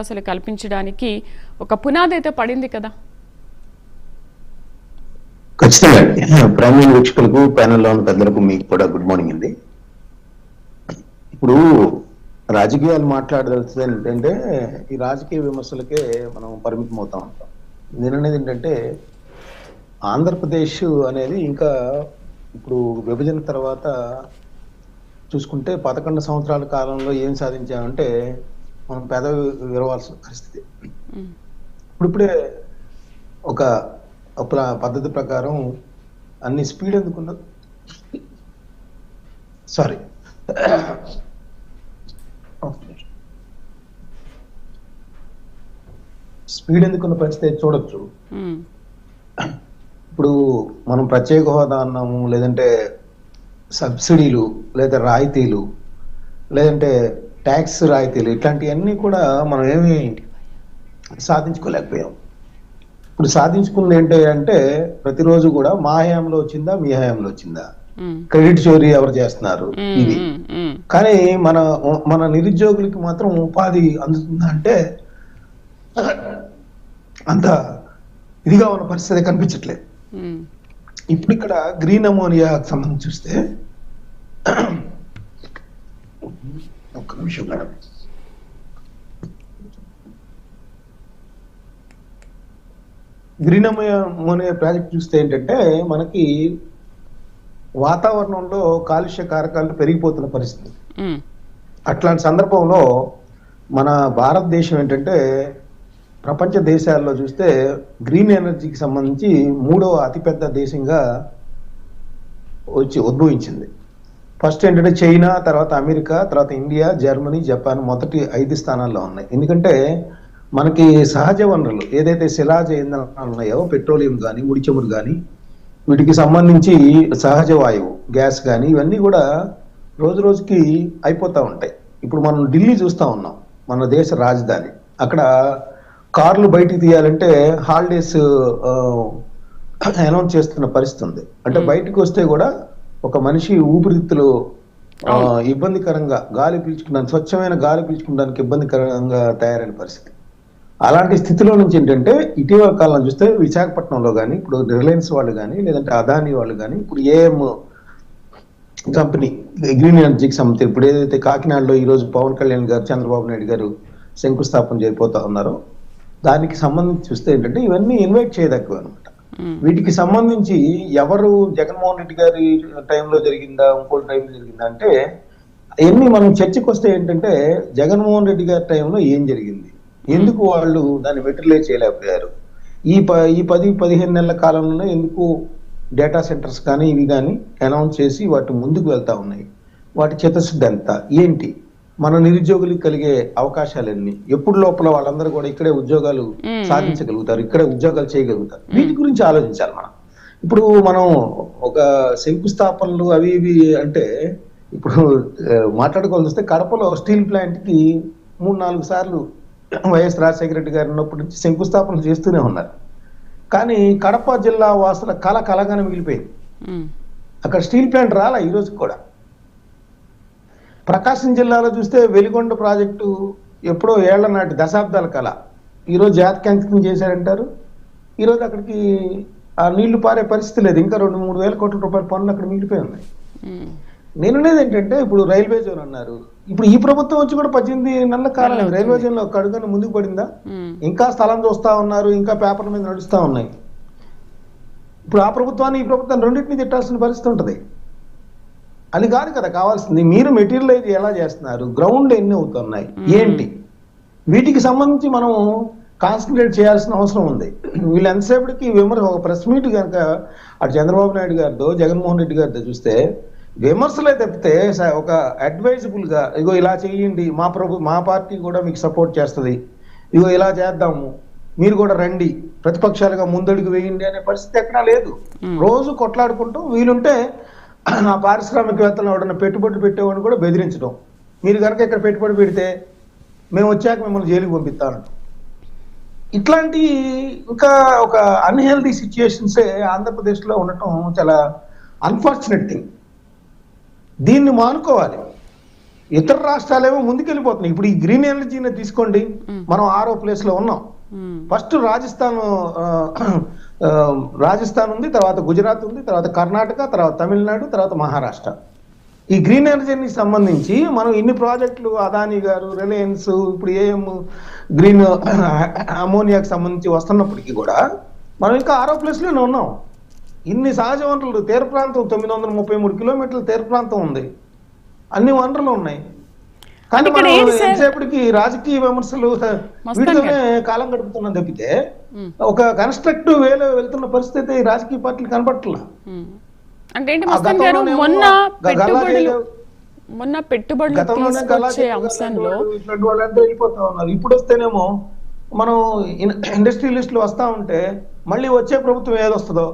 అసలు కల్పించడానికి ఒక పునాది అయితే పడింది కదా. ఖచ్చితంగా ప్రైమ్ వీక్షకులకు ప్యానెల్లో ఉన్న పెద్దలకు మీకు కూడా గుడ్ మార్నింగ్ అండి. ఇప్పుడు రాజకీయాలు మాట్లాడదలిసింది ఏంటంటే ఈ రాజకీయ విమర్శలకే మనం పరిమితం అవుతా ఉంటాం. నేననేది ఏంటంటే ఆంధ్రప్రదేశ్ అనేది ఇంకా ఇప్పుడు విభజన తర్వాత చూసుకుంటే 11 సంవత్సరాల కాలంలో ఏం సాధించామంటే మనం పెదవి విరవాల్సిన పరిస్థితి. ఇప్పుడిప్పుడే ఒక పద్ధతి ప్రకారం అన్ని స్పీడ్ ఎందుకున్న స్పీడ్ ఎందుకున్న పరిస్థితి చూడొచ్చు. ఇప్పుడు మనం ప్రత్యేక హోదా అన్నాము, లేదంటే సబ్సిడీలు, లేదా రాయితీలు, లేదంటే ట్యాక్స్ రాయితీలు, ఇట్లాంటివన్నీ కూడా మనం ఏమి సాధించుకోలేకపోయాం. ఇప్పుడు సాధించుకున్నది ఏంటి అంటే ప్రతిరోజు కూడా మా హయాంలో వచ్చిందా, మీ హయాంలో వచ్చిందా, క్రెడిట్ చోరీ ఎవరు చేస్తున్నారు ఇది. కానీ మన నిరుద్యోగులకి మాత్రం ఉపాధి అందుతుందా అంటే అంత ఇదిగా ఉన్న పరిస్థితి కనిపించట్లేదు. ఇప్పుడు ఇక్కడ గ్రీన్ అమోనియాకి సంబంధించి చూస్తే ఒక్క నిమిషం మేడం, గ్రీన్ అమోనియా ప్రాజెక్ట్ చూస్తే ఏంటంటే మనకి వాతావరణంలో కాలుష్య కారకాలు పెరిగిపోతున్న పరిస్థితి. అట్లాంటి సందర్భంలో మన భారతదేశం ఏంటంటే ప్రపంచ దేశాల్లో చూస్తే గ్రీన్ ఎనర్జీకి సంబంధించి 3వ అతిపెద్ద దేశంగా ఉద్భవించింది. ఫస్ట్ ఏంటంటే చైనా, తర్వాత అమెరికా, తర్వాత ఇండియా, జర్మనీ, జపాన్ మొదటి 5 స్థానాల్లో ఉన్నాయి. ఎందుకంటే మనకి సహజ వనరులు ఏదైతే శిలాజ ఇంధనాలు ఉన్నాయో, పెట్రోలియం కానీ, ముడి చమురు కానీ, వీటికి సంబంధించి సహజ వాయువు గ్యాస్ కానీ, ఇవన్నీ కూడా రోజు రోజుకి అయిపోతూ ఉంటాయి. ఇప్పుడు మనం ఢిల్లీ చూస్తూ ఉన్నాం, మన దేశ రాజధాని. అక్కడ కార్లు బయటికి తీయాలంటే హాలిడేస్ అనౌన్స్ చేస్తున్న పరిస్థితి ఉంది. అంటే బయటకు వస్తే కూడా ఒక మనిషి ఊపిరితిత్తులు ఇబ్బందికరంగా గాలి పీల్చుకున్నాను, స్వచ్ఛమైన గాలి పీల్చుకోవడానికి ఇబ్బందికరంగా తయారైన పరిస్థితి. అలాంటి స్థితిలో నుంచి ఏంటంటే ఇటీవల కాలం చూస్తే విశాఖపట్నంలో కానీ, ఇప్పుడు రిలయన్స్ వాళ్ళు కానీ, లేదంటే అదానీ వాళ్ళు కానీ, ఇప్పుడు ఏఎం కంపెనీ గ్రీన్ ఎనర్జీకి సంబంధించి ఇప్పుడు ఏదైతే కాకినాడలో ఈరోజు పవన్ కళ్యాణ్ గారు, చంద్రబాబు నాయుడు గారు శంకుస్థాపన చేయబోతా ఉన్నారో దానికి సంబంధించి చూస్తే ఏంటంటే ఇవన్నీ ఇన్వైట్ చేయదగ్గ అనమాట. వీటికి సంబంధించి ఎవరు జగన్మోహన్ రెడ్డి గారి టైంలో జరిగిందా, ఇంకో టైంలో జరిగిందా అంటే అవన్నీ మనం చర్చకు వస్తే ఏంటంటే జగన్మోహన్ రెడ్డి గారి టైంలో ఏం జరిగింది, ఎందుకు వాళ్ళు దాన్ని మెటీరియలైజ్ చేయలేకపోయారు, ఈ 10-15 నెలల కాలంలోనే ఎందుకు డేటా సెంటర్స్ కానీ ఇవి కానీ అనౌన్స్ చేసి వాటి ముందుకు వెళ్తా ఉన్నాయి, వాటి చిత్తశుద్ధి ఎంత ఏంటి, మన నిరుద్యోగులకు కలిగే అవకాశాలు ఎన్ని, ఎప్పుడు లోపల వాళ్ళందరూ కూడా ఇక్కడే ఉద్యోగాలు సాధించగలుగుతారు, ఇక్కడే ఉద్యోగాలు చేయగలుగుతారు, వీటి గురించి ఆలోచించాలి మనం. ఇప్పుడు మనం ఒక శంకుస్థాపనలు అవి ఇవి అంటే ఇప్పుడు మాట్లాడుకోవాల్సి వస్తే కడపలో స్టీల్ ప్లాంట్ కి 3-4 సార్లు వైఎస్ రాజశేఖర రెడ్డి గారు ఉన్నప్పటి నుంచి శంకుస్థాపనలు చేస్తూనే ఉన్నారు. కానీ కడప జిల్లా వాసుల కలగానే మిగిలిపోయింది. అక్కడ స్టీల్ ప్లాంట్ రాలా ఈ రోజు కూడా. ప్రకాశం జిల్లాలో చూస్తే వెలిగొండ ప్రాజెక్టు ఎప్పుడో ఏళ్ల నాటి దశాబ్దాల కళ ఈరోజు జాతకంకితం చేశారంటారు. ఈరోజు అక్కడికి ఆ నీళ్లు పారే పరిస్థితి లేదు. ఇంకా 2-3 వేల కోట్ల రూపాయల పనులు అక్కడ మిగిలిపోయి ఉన్నాయి. నేననేది ఏంటంటే ఇప్పుడు రైల్వే జోన్ అన్నారు, ఇప్పుడు ఈ ప్రభుత్వం వచ్చి కూడా 18 నెలల కాలం రైల్వే జోన్ లో ఒక అడుగున ముందుకు పడిందా? ఇంకా స్థలం చూస్తా ఉన్నారు, ఇంకా పేపర్ల మీద నడుస్తా ఉన్నాయి. ఇప్పుడు ఆ ప్రభుత్వాన్ని ఈ ప్రభుత్వాన్ని రెండింటిని తిట్టాల్సిన పరిస్థితి ఉంటది. అది కాదు కదా కావాల్సింది. మీరు మెటీరియలైజ్ ఎలా చేస్తున్నారు, గ్రౌండ్ ఎన్ని అవుతున్నాయి ఏంటి, వీటికి సంబంధించి మనం కాన్సన్ట్రేట్ చేయాల్సిన అవసరం ఉంది. వీళ్ళు ఎంతసేపటికి విమర్శ ఒక ప్రెస్ మీట్ కనుక అటు చంద్రబాబు నాయుడు గారితో, జగన్మోహన్ రెడ్డి గారితో చూస్తే విమర్శలే తప్పితే ఒక అడ్వైజబుల్ గా ఇగో ఇలా చేయండి, మా పార్టీ కూడా మీకు సపోర్ట్ చేస్తుంది, ఇగో ఇలా చేద్దాము, మీరు కూడా రండి, ప్రతిపక్షాలుగా ముందడుగు వేయండి అనే పరిస్థితి ఎక్కడా లేదు. రోజు కొట్లాడుకుంటూ వీలుంటే ఆ పారిశ్రామికవేత్తలను ఎవడన్నా పెట్టుబడి పెట్టేవాడిని కూడా బెదిరించడం, మీరు కనుక ఇక్కడ పెట్టుబడి పెడితే మేము వచ్చాక మిమ్మల్ని జైలుకి పంపిస్తానంటాం. ఇట్లాంటి ఇంకా ఒక అన్హెల్దీ సిచ్యుయేషన్సే ఆంధ్రప్రదేశ్లో ఉండటం చాలా అన్ఫార్చునేట్ థింగ్. దీన్ని మానుకోవాలి. ఇతర రాష్ట్రాలేమో ముందుకెళ్ళిపోతున్నాయి. ఇప్పుడు ఈ గ్రీన్ ఎనర్జీని తీసుకోండి, మనం 6వ ప్లేస్ లో ఉన్నాం. ఫస్ట్ రాజస్థాన్ ఉంది, తర్వాత గుజరాత్ ఉంది, తర్వాత కర్ణాటక, తర్వాత తమిళనాడు, తర్వాత మహారాష్ట్ర. ఈ గ్రీన్ ఎనర్జీకి సంబంధించి మనం ఇన్ని ప్రాజెక్టులు, అదానీ గారు, రిలయన్స్, ఇప్పుడు ఏఎం గ్రీన్ అమోనియాకి సంబంధించి వస్తున్నప్పటికీ కూడా మనం ఇంకా 6వ ప్లేస్ లోనే ఉన్నాం. ఇన్ని సహజ వనరులు, తీర ప్రాంతం 933 కిలోమీటర్ల తీర ప్రాంతం ఉంది, అన్ని వనరులు ఉన్నాయి. కానీ మనం ఎంతసేపటికి రాజకీయ విమర్శలు వీటితోనే కాలం గడుపుతున్నాం తప్పితే ఒక కన్స్ట్రక్టివ్ వేలో వెళ్తున్న పరిస్థితి రాజకీయ పార్టీలు కనపట్లా. అంటే మొన్న పెట్టుబడులు తీసుకొచ్చే అంశంలో వాళ్ళంతా వెళ్ళిపోతా ఉన్నారు. ఇప్పుడు వస్తేనేమో మనం ఇండస్ట్రియలిస్టులు వస్తా ఉంటే మళ్ళీ వచ్చే ప్రభుత్వం ఏదొస్తుందో,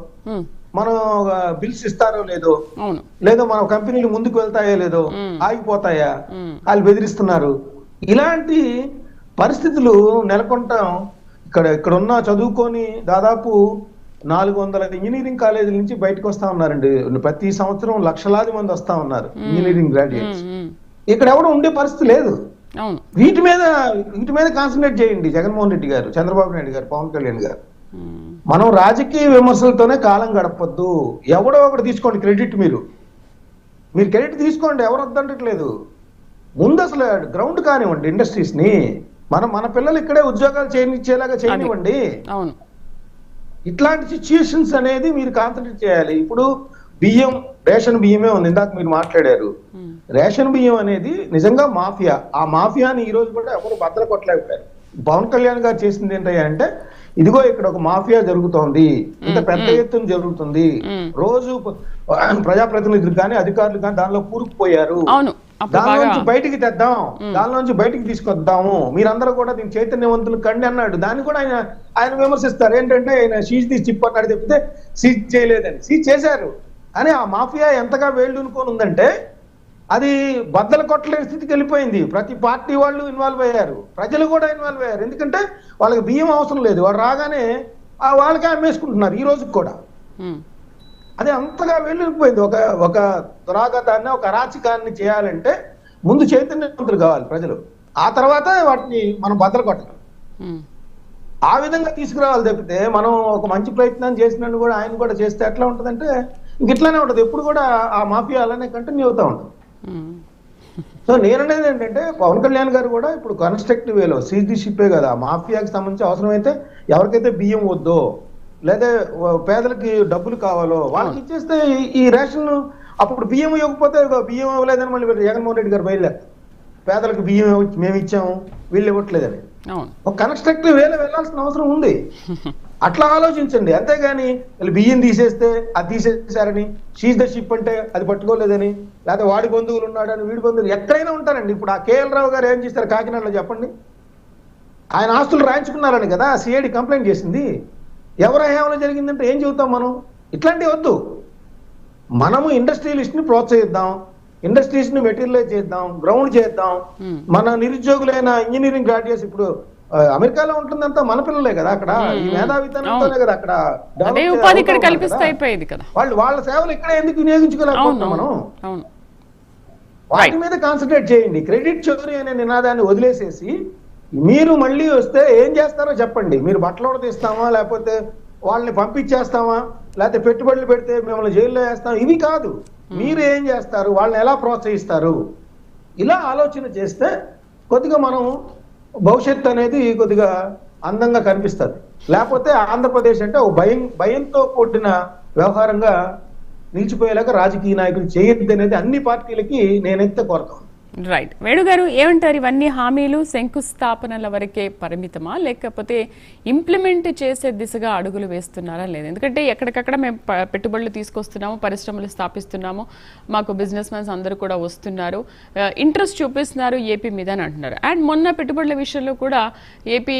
మనం బిల్స్ ఇస్తారో లేదో, లేదో మన కంపెనీలు ముందుకు వెళ్తాయో లేదో, ఆగిపోతాయా, వాళ్ళు బెదిరిస్తున్నారు. ఇలాంటి పరిస్థితులు నెలకొంటాం. ఇక్కడ ఉన్న చదువుకొని దాదాపు 400 ఇంజనీరింగ్ కాలేజీల నుంచి బయటకు వస్తా ఉన్నారండి. ప్రతి సంవత్సరం లక్షలాది మంది వస్తా ఉన్నారు ఇంజనీరింగ్ గ్రాడ్యుయేట్స్. ఇక్కడ ఎవరు ఉండే పరిస్థితి లేదు. వీటి మీద కాన్సన్ట్రేట్ చేయండి జగన్మోహన్ రెడ్డి గారు, చంద్రబాబు నాయుడు గారు, పవన్ కళ్యాణ్ గారు. మనం రాజకీయ విమర్శలతోనే కాలం గడపద్దు. ఎవడో ఒకటి తీసుకోండి క్రెడిట్, మీరు క్రెడిట్ తీసుకోండి, ఎవరు వద్దంటట్లేదు. ముందు అసలు గ్రౌండ్ కానివ్వండి ఇండస్ట్రీస్ ని, మన పిల్లలు ఇక్కడే ఉద్యోగాలు చేయనిచ్చేలాగా చేయనివ్వండి. ఇట్లాంటి సిచ్యుయేషన్స్ అనేది మీరు కాన్సన్ట్రేట్ చేయాలి. ఇప్పుడు రేషన్ బియ్యమే ఉంది, ఇందాక మీరు మాట్లాడారు. రేషన్ బియ్యం అనేది నిజంగా మాఫియా. ఆ మాఫియాని ఈ రోజు కూడా ఎవరు బద్దలు కొట్టలేకపోయారు. పవన్ కళ్యాణ్ గారు చేసింది ఏంటంటే, ఇదిగో ఇక్కడ ఒక మాఫియా జరుగుతోంది, ఇంత పెద్ద ఎత్తున జరుగుతుంది, రోజు ప్రజాప్రతినిధులు కానీ అధికారులు కానీ దానిలో కూరుకుపోయారు, దానిలోంచి బయటికి తెద్దాం, దానిలోంచి బయటికి తీసుకొద్దాము, మీరందరూ కూడా దీని చైతన్యవంతులు కండి అన్నాడు. దాన్ని కూడా ఆయన విమర్శిస్తారు. ఏంటంటే ఆయన సీజ్ తీసి చిప్ అన్నాడు చెప్తే సీజ్ చేయలేదని. సీజ్ చేశారు అని ఆ మాఫియా ఎంతగా వేళ్ళునుకొని ఉందంటే అది బద్దలు కొట్టలేని స్థితికి వెళ్ళిపోయింది. ప్రతి పార్టీ వాళ్ళు ఇన్వాల్వ్ అయ్యారు, ప్రజలు కూడా ఇన్వాల్వ్ అయ్యారు. ఎందుకంటే వాళ్ళకి బియ్యం అవసరం లేదు, వాడు రాగానే వాళ్ళకే అమ్మేసుకుంటున్నారు ఈ రోజుకి కూడా. అది అంతగా వెళ్ళిపోయింది. ఒక దురాగతాన్ని, ఒక అరాచకాన్ని చేయాలంటే ముందు చైతన్యవంతులు కావాలి ప్రజలు, ఆ తర్వాత వాటిని మనం బద్దలు కొట్టగలం. ఆ విధంగా తీసుకురావాలి తప్పితే మనం ఒక మంచి ప్రయత్నం చేసినట్టు కూడా ఆయన కూడా చేస్తే ఎట్లా ఉంటుందంటే ఇంక ఇట్లానే ఉంటుంది. ఎప్పుడు కూడా ఆ మాఫియా అలానే కంటిన్యూ అవుతా ఉంటుంది. సో నేననేది ఏంటంటే పవన్ కళ్యాణ్ గారు కూడా ఇప్పుడు కన్స్ట్రక్టివ్ వేలో సీజ్ ది షిప్పే కదా, మాఫియాకి సంబంధించి అవసరమైతే ఎవరికైతే బియ్యం వద్దో లేదా పేదలకి డబ్బులు కావాలో వాళ్ళకి ఇచ్చేస్తే ఈ రేషన్, అప్పుడు బియ్యం ఇవ్వకపోతే బియ్యం ఇవ్వలేదని మళ్ళీ జగన్మోహన్ రెడ్డి గారు బయలుదేరు, పేదలకు బియ్యం మేము ఇచ్చాము వీళ్ళు ఇవ్వట్లేదని. ఒక కన్స్ట్రక్టివ్ వేలో వెళ్ళాల్సిన అవసరం ఉంది. అట్లా ఆలోచించండి. అంతేగాని బియ్యం తీసేస్తే అది తీసేసారని, సీజ్ ద షిప్ అంటే అది పట్టుకోలేదని, లేకపోతే వాడి బంధువులు ఉన్నాడని, వీడి బంధువులు ఎక్కడైనా ఉంటారండి. ఇప్పుడు ఆ కేఎల్ రావు గారు ఏం చేస్తారు కాకినాడలో చెప్పండి, ఆయన ఆస్తులు రాయించుకున్నారని కదా సిఐడి కంప్లైంట్ చేసింది. ఎవరు హయాంలో జరిగిందంటే ఏం చెబుతాం మనం? ఇట్లాంటివి వద్దు. మనము ఇండస్ట్రియలిస్ట్ ని ప్రోత్సహిద్దాం, ఇండస్ట్రీస్ ని మెటీరియలైజ్ చేద్దాం, గ్రౌండ్ చేద్దాం. మన నిరుద్యోగులైన ఇంజనీరింగ్ గ్రాడ్యుయేట్స్ ఇప్పుడు అమెరికాలో ఉంటుందంతా మన పిల్లలే కదా, అక్కడ ఈ మేధావితనంతోనే కదా అక్కడ వాళ్ళ సేవలు ఇక్కడ ఎందుకు వినియోగించుకోలేకపోతున్నాం మనం? వాటి మీద కాన్సన్ట్రేట్ చేయండి. క్రెడిట్ చోరీ అనే నినాదాన్ని వదిలేసేసి మీరు మళ్ళీ వస్తే ఏం చేస్తారో చెప్పండి. మీరు బట్టలు తీస్తామా, లేకపోతే వాళ్ళని పంపించేస్తామా, లేకపోతే పెట్టుబడులు పెడితే మిమ్మల్ని జైల్లో వేస్తాం, ఇవి కాదు. మీరు ఏం చేస్తారు, వాళ్ళని ఎలా ప్రోత్సహిస్తారు, ఇలా ఆలోచన చేస్తే కొద్దిగా మనం భవిష్యత్తు అనేది కొద్దిగా అందంగా కనిపిస్తుంది. లేకపోతే ఆంధ్రప్రదేశ్ అంటే ఒక భయంతో కూడిన వ్యవహారంగా నిలిచిపోయేలాగా రాజకీయ నాయకులు చేయొద్దు అనేది అన్ని పార్టీలకి నేనైతే కోరుతాను. రైట్. వేణుగారు ఏమంటారు? ఇవన్నీ హామీలు శంకుస్థాపనల వరకే పరిమితమా, లేకపోతే ఇంప్లిమెంట్ చేసే దిశగా అడుగులు వేస్తున్నారా లేదు? ఎందుకంటే ఎక్కడికక్కడ మేము పెట్టుబడులు తీసుకొస్తున్నాము, పరిశ్రమలు స్థాపిస్తున్నాము, మాకు బిజినెస్ మ్యాన్స్ అందరూ కూడా వస్తున్నారు, ఇంట్రెస్ట్ చూపిస్తున్నారు ఏపీ మీద అని అంటున్నారు. అండ్ మొన్న పెట్టుబడుల విషయంలో కూడా ఏపీ